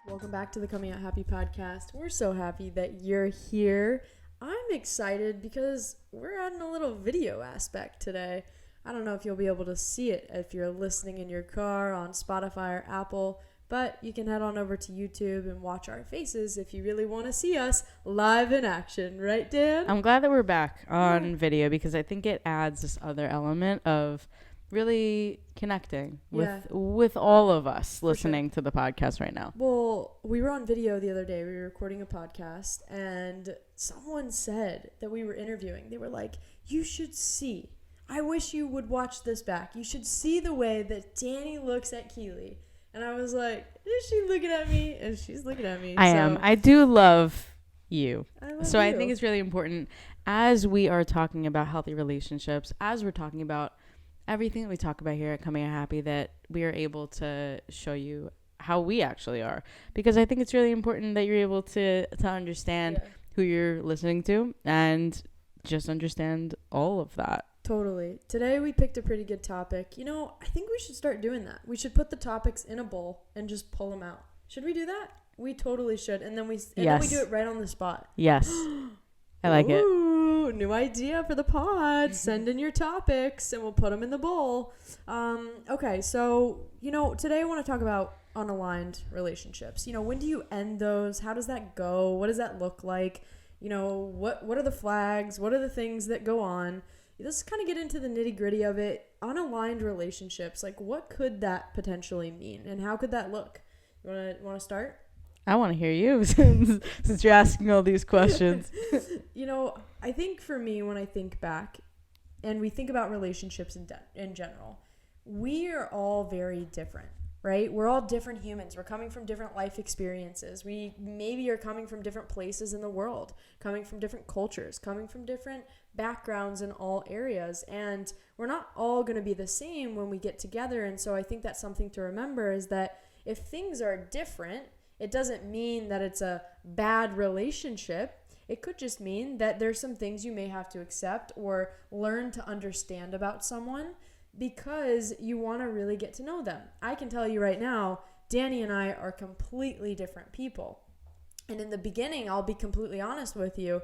Welcome back to the Coming Out Happy podcast. We're so happy that you're here. I'm excited because we're adding a little video aspect today. I don't know if you'll be able to see it if you're listening in your car on Spotify or Apple, but you can head on over to YouTube and watch our faces if you really want to see us live in action. Right, Dan? I'm glad that we're back on video because I think it adds this other element of really connecting with all of us listening to the podcast right now. Well, we were on video the other day. We were recording a podcast, and someone said that we were interviewing. They were like, you should see. I wish you would watch this back. You should see the way that Dani looks at Keely. And I was like, is she looking at me? And she's looking at me. I am. I do love you. I think it's really important as we are talking about healthy relationships, as we're talking about everything that we talk about here at Coming Out Happy, that we are able to show you how we actually are. Because I think it's really important that you're able to understand who you're listening to and just understand all of that. Totally. Today we picked a pretty good topic. You know, I think we should start doing that. We should put the topics in a bowl and just pull them out. Should we do that? We totally should. And then we do it right on the spot. Yes. I like it. New idea for the pod. Send in your topics and we'll put them in the bowl. Okay, so, today I want to talk about unaligned relationships. When do you end those? How does that go? What does that look like? What are the flags? What are the things that go on? Let's kind of get into the nitty-gritty of it. Unaligned relationships, like what could that potentially mean and how could that look? You want to start? I want to hear you since you're asking all these questions. I think for me, when I think back and we think about relationships in general, we are all very different, right? We're all different humans. We're coming from different life experiences. We maybe are coming from different places in the world, coming from different cultures, coming from different backgrounds in all areas. And we're not all going to be the same when we get together. And so I think that's something to remember is that if things are different, it doesn't mean that it's a bad relationship. It could just mean that there's some things you may have to accept or learn to understand about someone because you want to really get to know them. I can tell you right now, Dani and I are completely different people. And in the beginning, I'll be completely honest with you,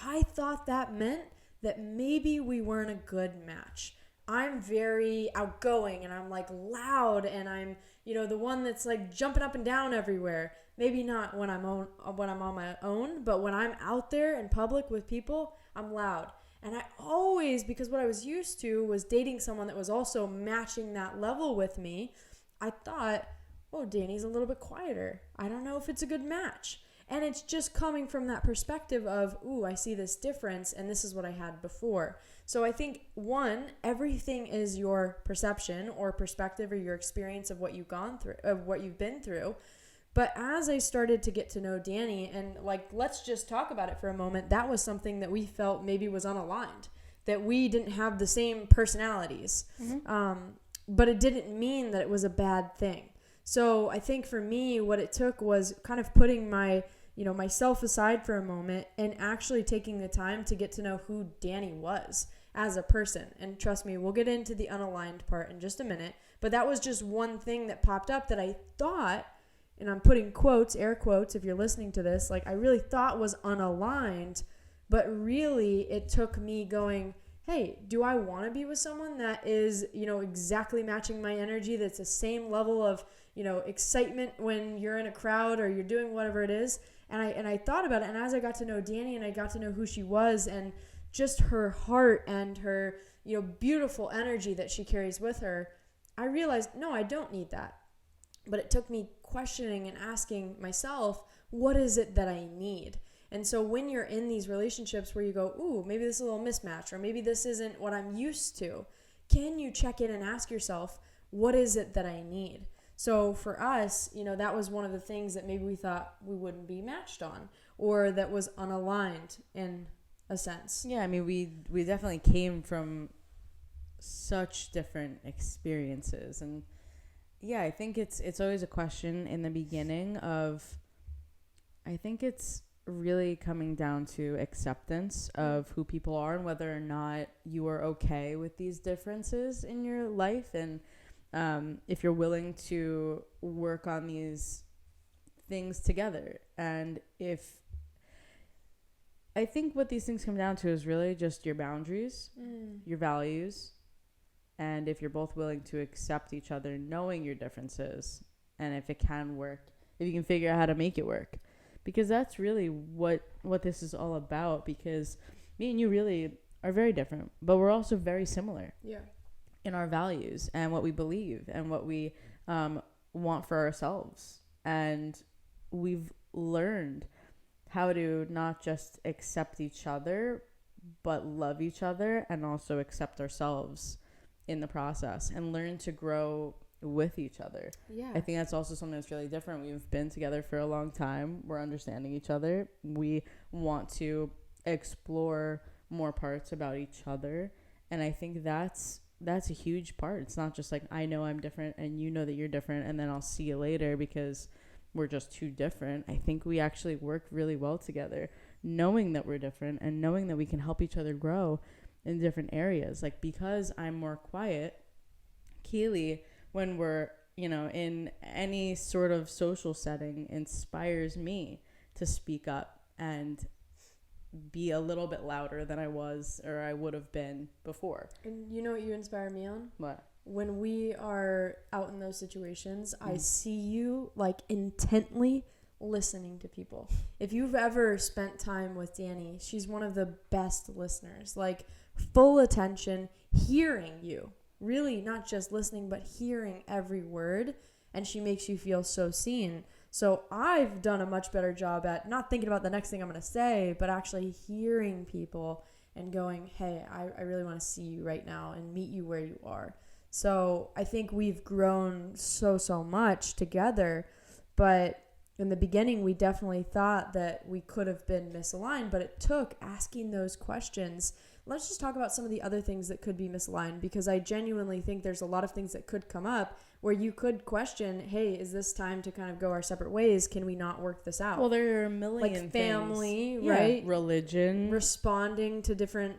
I thought that meant that maybe we weren't a good match. I'm very outgoing and I'm like loud and I'm, the one that's like jumping up and down everywhere. Maybe not when I'm on my own, but when I'm out there in public with people, I'm loud. And I always, because what I was used to was dating someone that was also matching that level with me, I thought, oh, Dani's a little bit quieter. I don't know if it's a good match. And it's just coming from that perspective of, ooh, I see this difference and this is what I had before. So I think, one, everything is your perception or perspective or your experience of what you've gone through, of what you've been through. But as I started to get to know Dani and let's just talk about it for a moment, that was something that we felt maybe was unaligned, that we didn't have the same personalities. Mm-hmm. But it didn't mean that it was a bad thing. So I think for me, what it took was kind of putting myself aside for a moment and actually taking the time to get to know who Dani was as a person. And trust me, we'll get into the unaligned part in just a minute. But that was just one thing that popped up that I thought, and I'm putting quotes, air quotes, if you're listening to this, I really thought was unaligned. But really, it took me going, hey, do I want to be with someone that is, exactly matching my energy, that's the same level of, excitement when you're in a crowd or you're doing whatever it is? And I thought about it, and as I got to know Dani and I got to know who she was and just her heart and her, beautiful energy that she carries with her, I realized, no, I don't need that. But it took me questioning and asking myself, what is it that I need? And so when you're in these relationships where you go, ooh, maybe this is a little mismatch, or maybe this isn't what I'm used to, can you check in and ask yourself, what is it that I need? So for us, that was one of the things that maybe we thought we wouldn't be matched on, or that was unaligned in a sense. Yeah, I mean, we definitely came from such different experiences. And yeah, I think it's always a question in the beginning of, I think it's really coming down to acceptance of who people are and whether or not you are okay with these differences in your life. And if you're willing to work on these things together. And I think what these things come down to is really just your boundaries, your values, and if you're both willing to accept each other, knowing your differences, and if it can work, if you can figure out how to make it work. Because that's really what this is all about, because me and you really are very different, but we're also very similar in our values and what we believe and what we want for ourselves. And we've learned how to not just accept each other, but love each other and also accept ourselves in the process and learn to grow with each other. Yeah. I think that's also something that's really different. We've been together for a long time. We're understanding each other. We want to explore more parts about each other. And I think that's a huge part. It's not just like, I know I'm different and you know that you're different and then I'll see you later because we're just too different. I think we actually work really well together, knowing that we're different and knowing that we can help each other grow in different areas. Like, because I'm more quiet, Keely, when we're, in any sort of social setting, inspires me to speak up and be a little bit louder than I was or I would have been before. And you know what you inspire me on? What? When we are out in those situations, I see you like intently listening to people. If you've ever spent time with Dani, she's one of the best listeners, like full attention, hearing you, really not just listening, but hearing every word. And she makes you feel so seen. So I've done a much better job at not thinking about the next thing I'm going to say, but actually hearing people and going, hey, I really want to see you right now and meet you where you are. So I think we've grown so much together, but in the beginning, we definitely thought that we could have been misaligned, but it took asking those questions. Let's just talk about some of the other things that could be misaligned, because I genuinely think there's a lot of things that could come up where you could question, hey, is this time to kind of go our separate ways? Can we not work this out? Well, there are a million like family, things. right? Yeah, religion. Responding to different,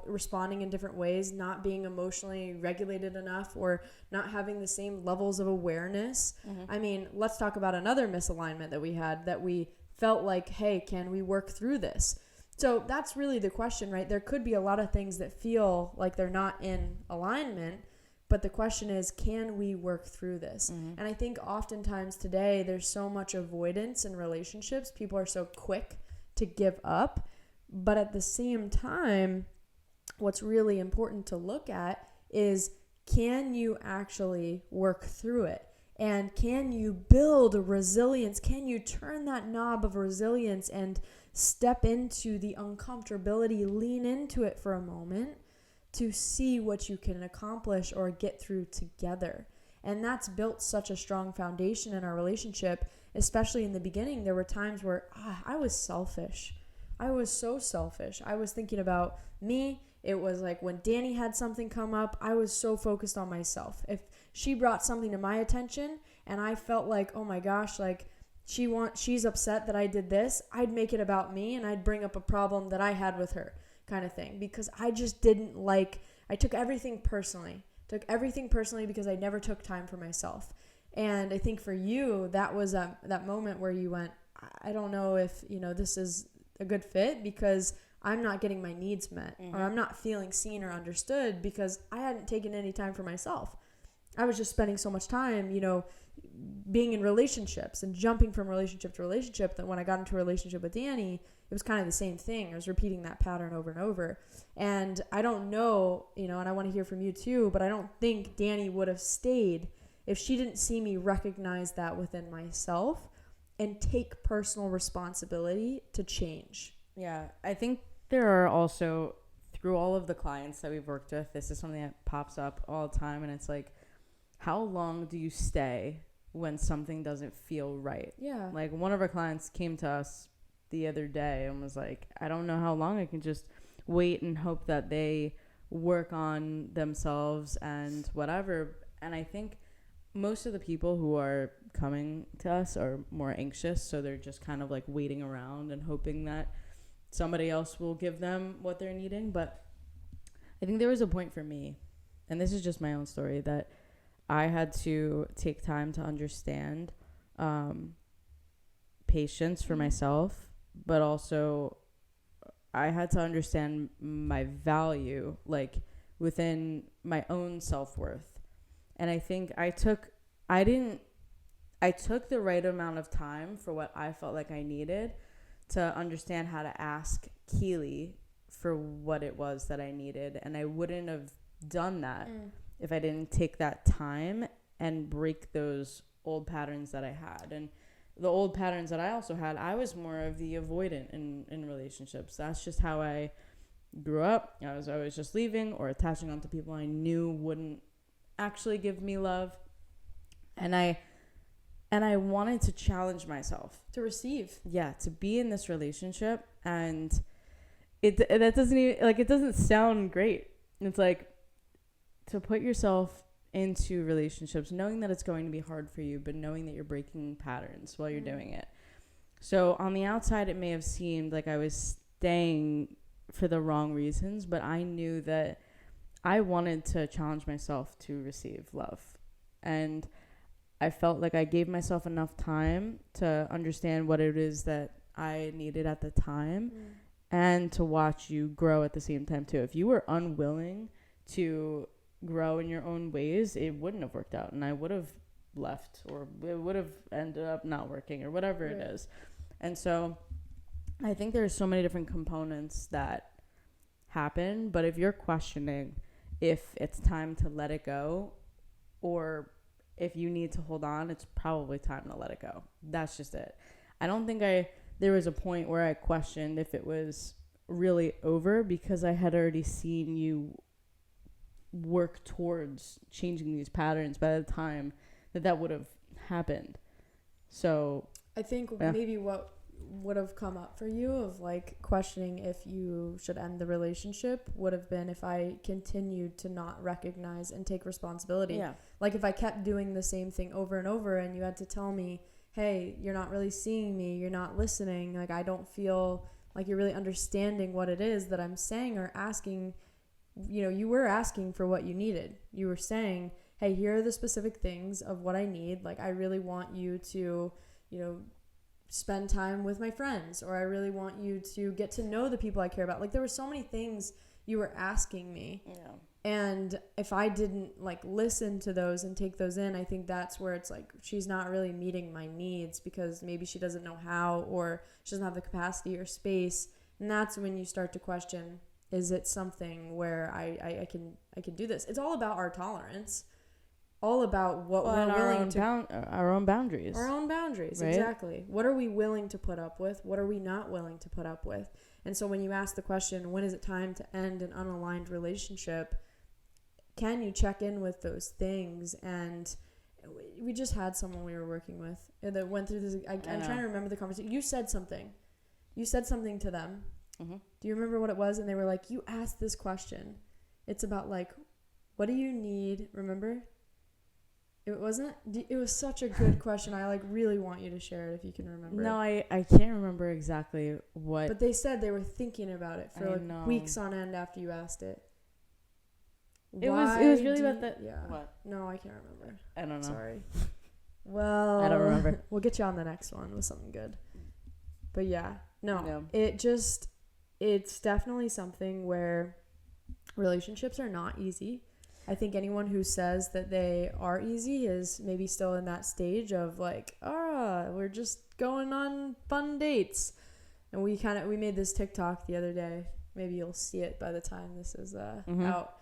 responding in different ways, not being emotionally regulated enough or not having the same levels of awareness. I mean, let's talk about another misalignment that we had, that we felt like, hey, can we work through this? So that's really the question, right? There could be a lot of things that feel like they're not in alignment, but the question is, can we work through this? And I think oftentimes today there's so much avoidance in relationships. People are so quick to give up. But at the same time, what's really important to look at is, can you actually work through it? And can you build a resilience? Can you turn that knob of resilience and step into the uncomfortability, lean into it for a moment to see what you can accomplish or get through together? And that's built such a strong foundation in our relationship, especially in the beginning. There were times where I was selfish. I was so selfish. I was thinking about me. It was like when Dani had something come up, I was so focused on myself. If she brought something to my attention and I felt like, oh my gosh, like she's upset that I did this, I'd make it about me and I'd bring up a problem that I had with her, kind of thing, because I just I took everything personally. Because I never took time for myself. And I think for you, that was that moment where you went, I don't know if, this is a good fit, because I'm not getting my needs met, or I'm not feeling seen or understood because I hadn't taken any time for myself. I was just spending so much time, being in relationships and jumping from relationship to relationship, that when I got into a relationship with Dani, it was kind of the same thing. I was repeating that pattern over and over. And I don't know, and I want to hear from you too, but I don't think Dani would have stayed if she didn't see me recognize that within myself and take personal responsibility to change. Yeah, I think there are also, through all of the clients that we've worked with, this is something that pops up all the time, and it's like, how long do you stay when something doesn't feel right? Yeah. Like, one of our clients came to us the other day and was like, I don't know how long I can just wait and hope that they work on themselves and whatever. And I think most of the people who are coming to us are more anxious, so they're just kind of like waiting around and hoping that somebody else will give them what they're needing. But I think there was a point for me, and this is just my own story, that I had to take time to understand patience for myself, but also I had to understand my value, like within my own self-worth. And I think I took the right amount of time for what I felt like I needed to understand how to ask Keely for what it was that I needed. And I wouldn't have done that if I didn't take that time and break those old patterns that I had. And the old patterns that I also had, I was more of the avoidant in relationships. That's just how I grew up. I was always just leaving or attaching onto people I knew wouldn't actually give me love. And I wanted to challenge myself to receive. Yeah, to be in this relationship, and that doesn't even, like, it doesn't sound great. It's like to put yourself into relationships knowing that it's going to be hard for you, but knowing that you're breaking patterns while you're doing it. So on the outside, it may have seemed like I was staying for the wrong reasons, but I knew that I wanted to challenge myself to receive love. And I felt like I gave myself enough time to understand what it is that I needed at the time and to watch you grow at the same time too. If you were unwilling to grow in your own ways, it wouldn't have worked out, and I would have left, or it would have ended up not working, or whatever it is. And so I think there's so many different components that happen, but if you're questioning if it's time to let it go or if you need to hold on, it's probably time to let it go. That's just it. I don't think there was a point where I questioned if it was really over, because I had already seen you work towards changing these patterns by the time that would have happened. So I think maybe what would have come up for you of like questioning if you should end the relationship would have been if I continued to not recognize and take responsibility. Yeah. Like if I kept doing the same thing over and over and you had to tell me, hey, you're not really seeing me, you're not listening, like I don't feel like you're really understanding what it is that I'm saying or asking. You know, you were asking for what you needed. You were saying, hey, here are the specific things of what I need. Like, I really want you to, you know, spend time with my friends, or I really want you to get to know the people I care about. Like, there were so many things you were asking me. Yeah. And if I didn't, like, listen to those and take those in, I think that's where it's like, she's not really meeting my needs because maybe she doesn't know how, or she doesn't have the capacity or space. And that's when you start to question, is it something where I can do this? It's all about our tolerance, all about what we're willing to our own boundaries. Our own boundaries, right? Exactly. What are we willing to put up with? What are we not willing to put up with? And so when you ask the question, when is it time to end an unaligned relationship? Can you check in with those things? And we just had someone we were working with that went through this. I'm trying to remember the conversation. You said something to them. Mm-hmm. Do you remember what it was? And they were like, you asked this question. It's about like, what do you need? Remember? It was such a good question. I like really want you to share it if you can remember. No, I can't remember exactly what. But they said they were thinking about it for weeks on end after you asked it. It was really about that. Yeah. What? No, I can't remember. I don't know. Sorry. Well, I don't remember. We'll get you on the next one with something good. But yeah, no. It's definitely something where relationships are not easy. I think anyone who says that they are easy is maybe still in that stage of like, we're just going on fun dates. And we made this TikTok the other day. Maybe you'll see it by the time this is out.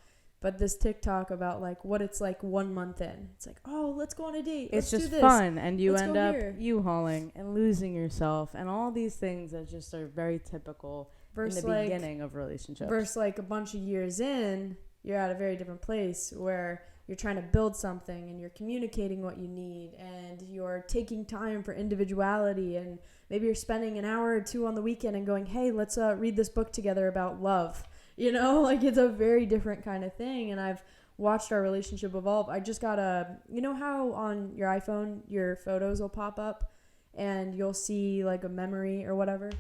But this TikTok about like what it's like 1 month in. It's like, let's go on a date. It's just fun, and you end up U-hauling and losing yourself and all these things that just are very typical in the beginning of relationships. Versus like a bunch of years in, you're at a very different place where you're trying to build something and you're communicating what you need and you're taking time for individuality, and maybe you're spending an hour or two on the weekend and going, hey, let's read this book together about love. You know, like it's a very different kind of thing. And I've watched our relationship evolve. I just got you know how on your iPhone, your photos will pop up and you'll see like a memory or whatever.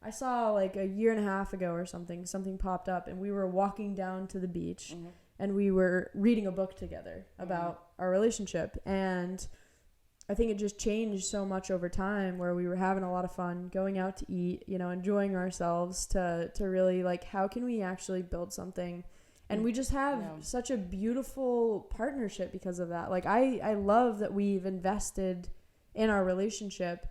I saw like a year and a half ago or something popped up and we were walking down to the beach and we were reading a book together about our relationship. And I think it just changed so much over time, where we were having a lot of fun going out to eat, you know, enjoying ourselves, to really like, how can we actually build something? And we just have such a beautiful partnership because of that. Like, I love that we've invested in our relationship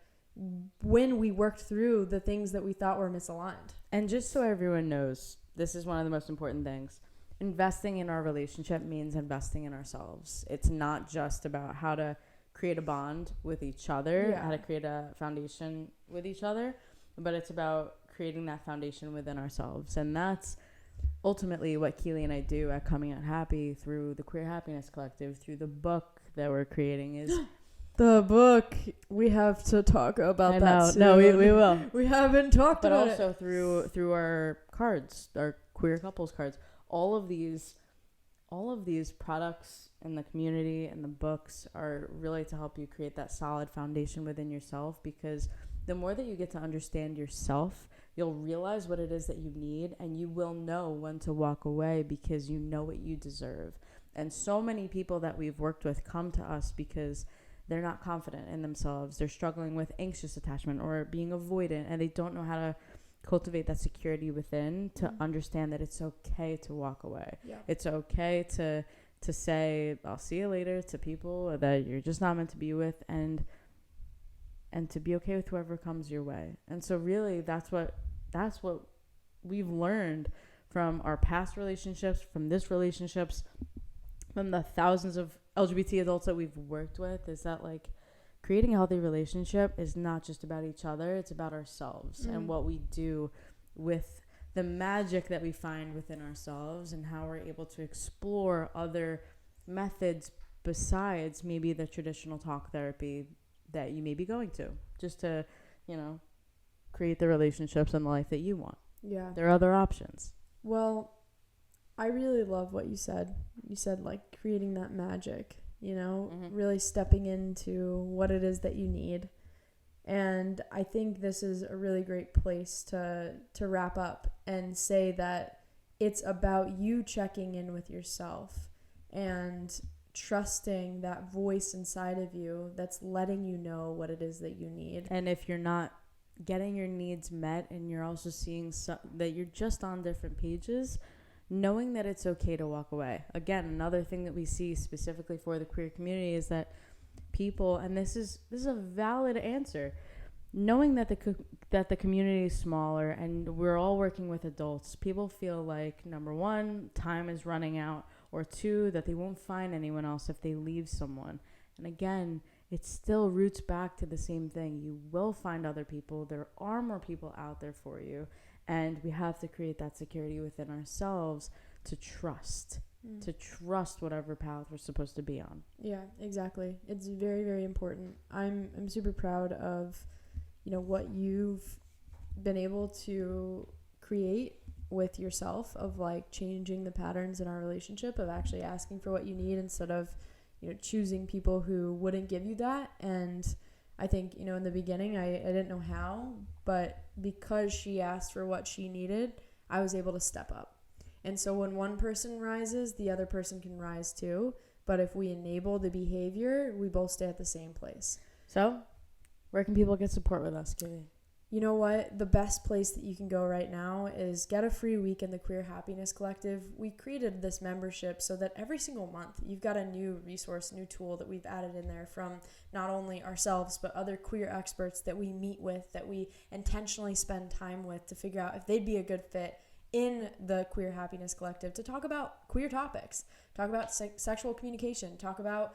when we worked through the things that we thought were misaligned. And just so everyone knows, this is one of the most important things. Investing in our relationship means investing in ourselves. It's not just about how to create a bond with each other, how to create a foundation with each other, but it's about creating that foundation within ourselves. And that's ultimately what Keely and I do at Coming Out Happy, through the Queer Happiness Collective, through the book that we're creating. Is the book, we have to talk about that soon. No, we will. We haven't talked about it. But also through our cards, our queer couples cards, all of these products in the community and the books are really to help you create that solid foundation within yourself, because the more that you get to understand yourself, you'll realize what it is that you need, and you will know when to walk away, because you know what you deserve. And so many people that we've worked with come to us because they're not confident in themselves. They're struggling with anxious attachment or being avoidant, and they don't know how to cultivate that security within to understand that it's okay to walk away. Yeah. It's okay to say, I'll see you later, to people that you're just not meant to be with, and to be okay with whoever comes your way. And so really that's what we've learned from our past relationships, from this relationships, from the thousands of LGBT adults that we've worked with, is that like creating a healthy relationship is not just about each other, it's about ourselves and what we do with the magic that we find within ourselves, and how we're able to explore other methods besides maybe the traditional talk therapy that you may be going to, just to, you know, create the relationships and the life that you want. Yeah. There are other options. Well, I really love what you said. You said like creating that magic, you know, really stepping into what it is that you need. And I think this is a really great place to wrap up and say that it's about you checking in with yourself and trusting that voice inside of you that's letting you know what it is that you need. And if you're not getting your needs met, and you're also seeing that you're just on different pages, knowing that it's okay to walk away. Again, another thing that we see specifically for the queer community is that people, and this is a valid answer, knowing that the community is smaller and we're all working with adults, people feel like, number one, time is running out, or two, that they won't find anyone else if they leave someone. And again, it still roots back to the same thing. You will find other people. There are more people out there for you. And we have to create that security within ourselves to trust whatever path we're supposed to be on. Yeah, exactly. It's very, very important. I'm super proud of, you know, what you've been able to create with yourself, of like changing the patterns in our relationship, of actually asking for what you need instead of, you know, choosing people who wouldn't give you that. And I think, you know, in the beginning, I didn't know how, but because she asked for what she needed, I was able to step up. And so when one person rises, the other person can rise too. But if we enable the behavior, we both stay at the same place. So where can people get support with us, Keely? You know what? The best place that you can go right now is get a free week in the Queer Happiness Collective. We created this membership so that every single month you've got a new resource, new tool that we've added in there from not only ourselves, but other queer experts that we meet with, that we intentionally spend time with to figure out if they'd be a good fit in the Queer Happiness Collective to talk about queer topics, talk about sexual communication, talk about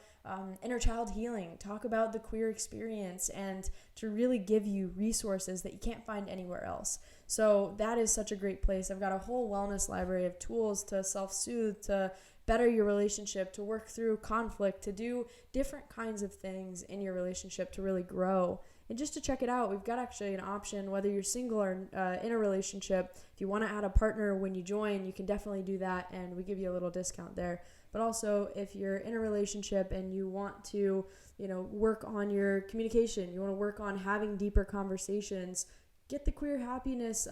inner child healing, talk about the queer experience, and to really give you resources that you can't find anywhere else. So that is such a great place. I've got a whole wellness library of tools to self-soothe, to better your relationship, to work through conflict, to do different kinds of things in your relationship to really grow. And just to check it out, we've got actually an option, whether you're single or in a relationship. If you want to add a partner when you join, you can definitely do that, and we give you a little discount there. But also, if you're in a relationship and you want to, you know, work on your communication, you want to work on having deeper conversations, get the Queer Happiness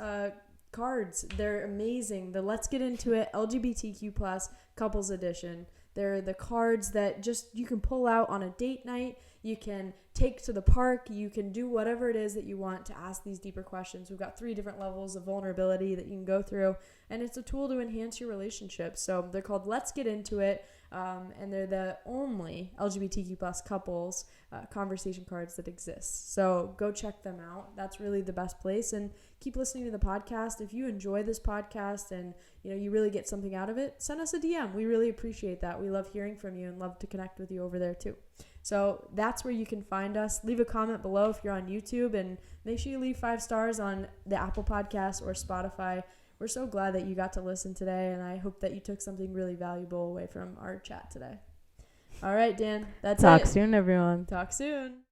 cards. They're amazing. The Let's Get Into It LGBTQ+ Couples Edition. They're the cards that just you can pull out on a date night. you can take to the park, you can do whatever it is that you want to ask these deeper questions. We've got 3 different levels of vulnerability that you can go through, and it's a tool to enhance your relationship. So they're called Let's Get Into It, and they're the only LGBTQ plus couples conversation cards that exist. So go check them out. That's really the best place, and keep listening to the podcast. If you enjoy this podcast and you really get something out of it, send us a DM. We really appreciate that. We love hearing from you and love to connect with you over there too. So that's where you can find us. Leave a comment below if you're on YouTube, and make sure you leave 5 stars on the Apple Podcast or Spotify. We're so glad that you got to listen today, and I hope that you took something really valuable away from our chat today. All right, Dan, that's it. Talk soon, everyone. Talk soon.